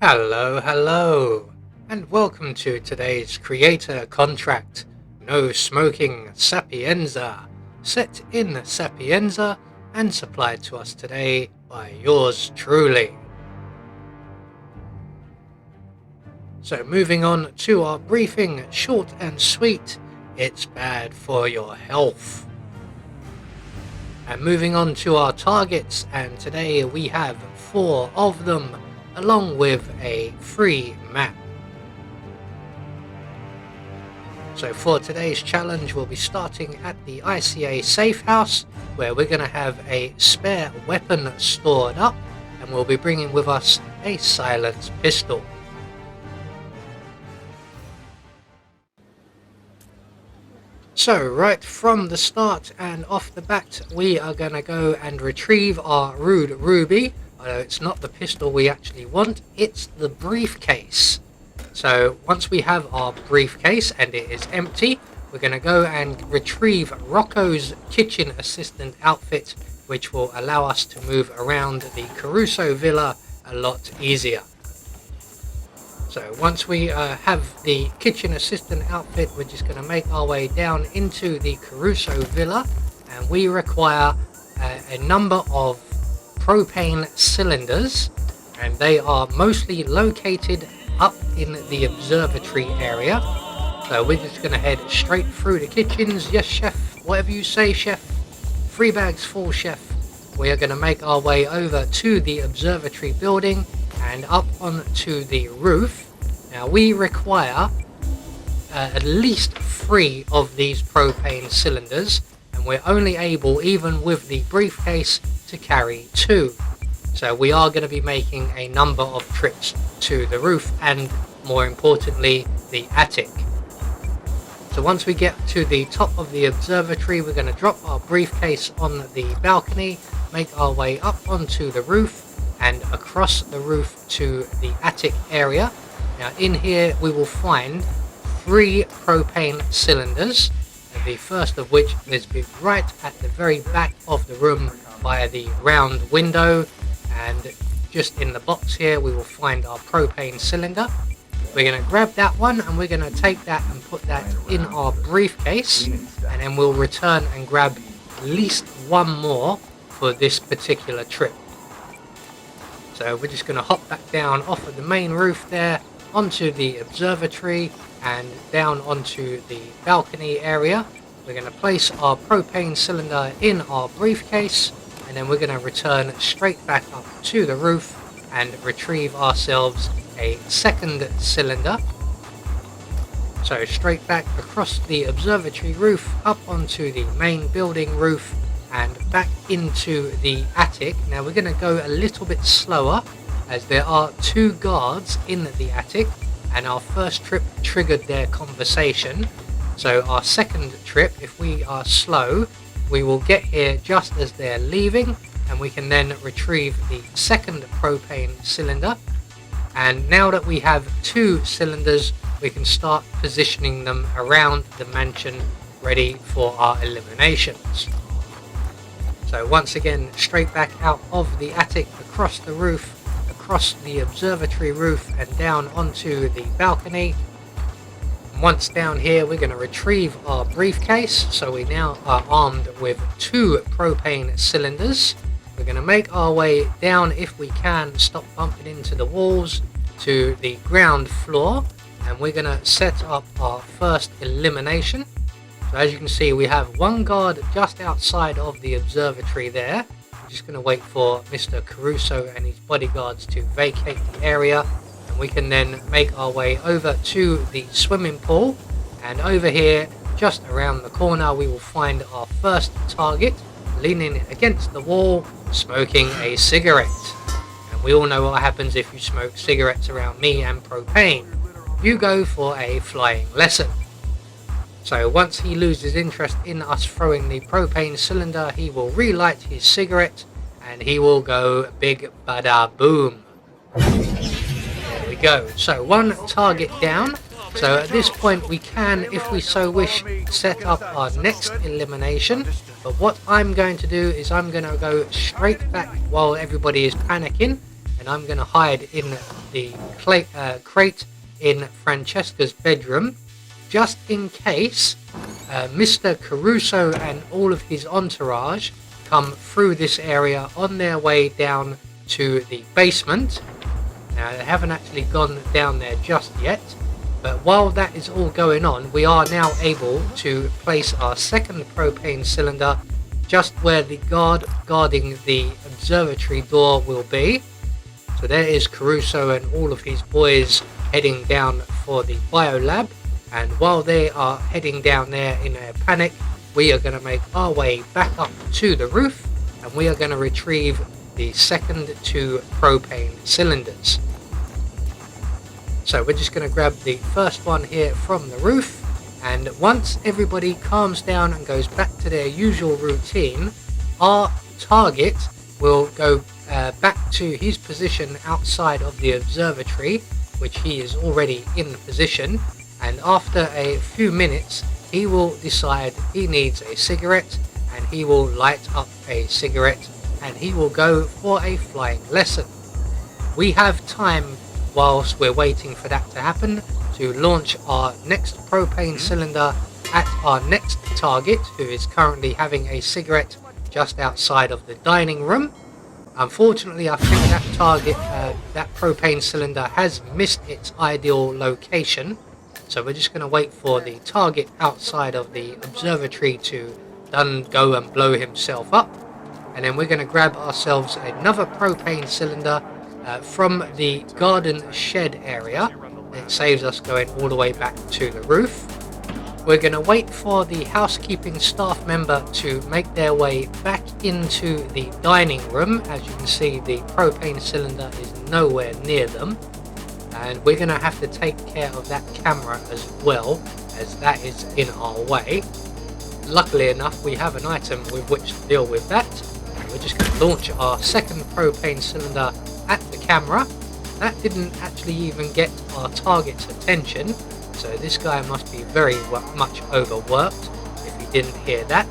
Hello, and welcome to today's creator contract, No Smoking Sapienza, set in Sapienza and supplied to us today by yours truly. So moving on to our briefing, short and sweet, it's bad for your health. And moving on to our targets, and today we have 4 of them, along with a free map. So for today's challenge, we'll be starting at the ICA safe house, where we're going to have a spare weapon stored up, and we'll be bringing with us a silenced pistol. So right from the start and off the bat, we are going to go and retrieve our Rude Ruby. Although it's not the pistol we actually want, it's the briefcase. So once we have our briefcase and it is empty, we're going to go and retrieve Rocco's kitchen assistant outfit, which will allow us to move around the Caruso villa a lot easier. So once we have the kitchen assistant outfit, we're just going to make our way down into the Caruso villa, and we require a number of propane cylinders, and they are mostly located up in the observatory area. So we're just going to head straight through the kitchens. Yes, chef, whatever you say, chef. 3 bags full, chef. We are going to make our way over to the observatory building and up onto the roof. Now we require at least 3 of these propane cylinders, and we're only able, even with the briefcase, to carry 2. So we are going to be making a number of trips to the roof and, more importantly, the attic. So once we get to the top of the observatory, we're going to drop our briefcase on the balcony, make our way up onto the roof and across the roof to the attic area. Now in here we will find 3 propane cylinders, and the first of which is right at the very back of the room by the round window, and just in the box here we will find our propane cylinder. We're going to grab that one and we're going to take that and put that in our briefcase, and then we'll return and grab at least 1 more for this particular trip. So we're just going to hop back down off of the main roof there onto the observatory and down onto the balcony area. We're going to place our propane cylinder in our briefcase, and then we're going to return straight back up to the roof and retrieve ourselves a second cylinder. So straight back across the observatory roof, up onto the main building roof and back into the attic. Now we're going to go a little bit slower, as there are 2 guards in the attic, and our first trip triggered their conversation. So our second trip, if we are slow, we will get here just as they're leaving, and we can then retrieve the second propane cylinder. And now that we have 2 cylinders, we can start positioning them around the mansion, ready for our eliminations. So once again, straight back out of the attic, across the roof, across the observatory roof and down onto the balcony. And once down here, we're going to retrieve our briefcase. So we now are armed with 2 propane cylinders. We're going to make our way down, if we can, stop bumping into the walls, to the ground floor, and we're going to set up our first elimination. So as you can see, we have 1 guard just outside of the observatory there. We're just going to wait for Mr. Caruso and his bodyguards to vacate the area, and we can then make our way over to the swimming pool. And over here, just around the corner, we will find our first target, leaning against the wall, smoking a cigarette. And we all know what happens if you smoke cigarettes around me and propane. You go for a flying lesson. So once he loses interest in us throwing the propane cylinder, he will relight his cigarette and he will go big bada boom. There we go. So 1 target down. So at this point we can, if we so wish, set up our next elimination. But what I'm going to do is I'm going to go straight back while everybody is panicking, and and I'm going to hide in the crate in Francesca's bedroom, just in case Mr. Caruso and all of his entourage come through this area on their way down to the basement. Now, they haven't actually gone down there just yet, but while that is all going on, we are now able to place our second propane cylinder just where the guard guarding the observatory door will be. So there is Caruso and all of his boys heading down for the biolab, and while they are heading down there in a panic, we are going to make our way back up to the roof, and we are going to retrieve the second 2 propane cylinders. So we're just going to grab the first one here from the roof, and once everybody calms down and goes back to their usual routine, our target will go back to his position outside of the observatory, which he is already in position, and after a few minutes he will decide he needs a cigarette, and he will light up a cigarette, and he will go for a flying lesson. We have time whilst we're waiting for that to happen to launch our next propane cylinder at our next target, who is currently having a cigarette just outside of the dining room. Unfortunately, I think that target, that propane cylinder has missed its ideal location, so we're just going to wait for the target outside of the observatory to go and blow himself up, and then we're going to grab ourselves another propane cylinder from the garden shed area. It saves us going all the way back to the roof. We're going to wait for the housekeeping staff member to make their way back into the dining room. As you can see, the propane cylinder is nowhere near them, and we're going to have to take care of that camera as well, as that is in our way. Luckily enough, we have an item with which to deal with that, and we're just going to launch our second propane cylinder at the camera. That didn't actually even get our target's attention, so this guy must be very much overworked if he didn't hear that.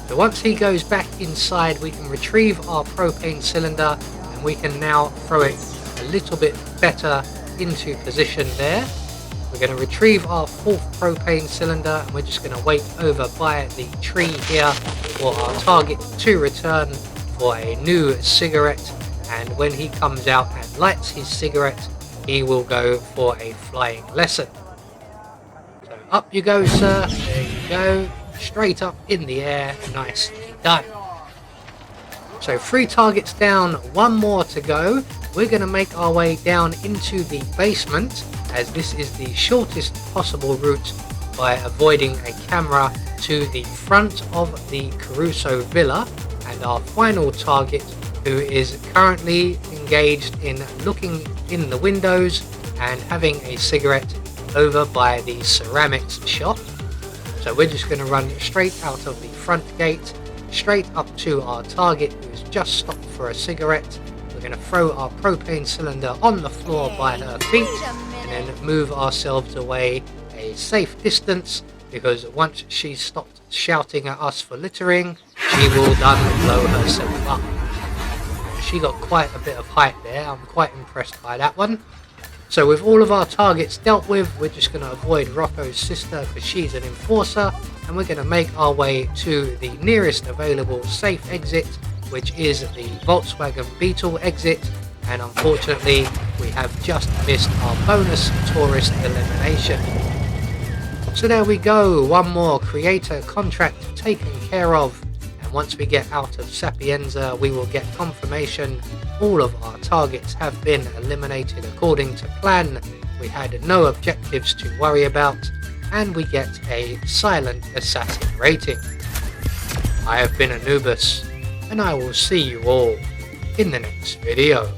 So once he goes back inside, we can retrieve our propane cylinder, and we can now throw it a little bit better into position there. We're going to retrieve our 4th propane cylinder, and we're just going to wait over by the tree here for our target to return for a new cigarette, and when he comes out and lights his cigarette, he will go for a flying lesson. So up you go, sir. There you go. Straight up in the air. Nicely done. So 3 targets down, 1 more to go. We're going to make our way down into the basement, as this is the shortest possible route by avoiding a camera to the front of the Caruso villa, and our final target, who is currently engaged in looking in the windows and having a cigarette over by the ceramics shop. So we're just going to run straight out of the front gate, straight up to our target, who's just stopped for a cigarette. We're going to throw our propane cylinder on the floor by her feet, and then move ourselves away a safe distance, because once she's stopped shouting at us for littering, she will then blow herself up. She got quite a bit of height there. I'm quite impressed by that one. So with all of our targets dealt with, we're just going to avoid Rocco's sister because she's an enforcer, and we're going to make our way to the nearest available safe exit, which is the Volkswagen Beetle exit, and unfortunately we have just missed our bonus tourist elimination. So there we go, 1 more creator contract taken care of. Once we get out of Sapienza, we will get confirmation all of our targets have been eliminated according to plan. We had no objectives to worry about, and we get a silent assassin rating. I have been Anubis, and I will see you all in the next video.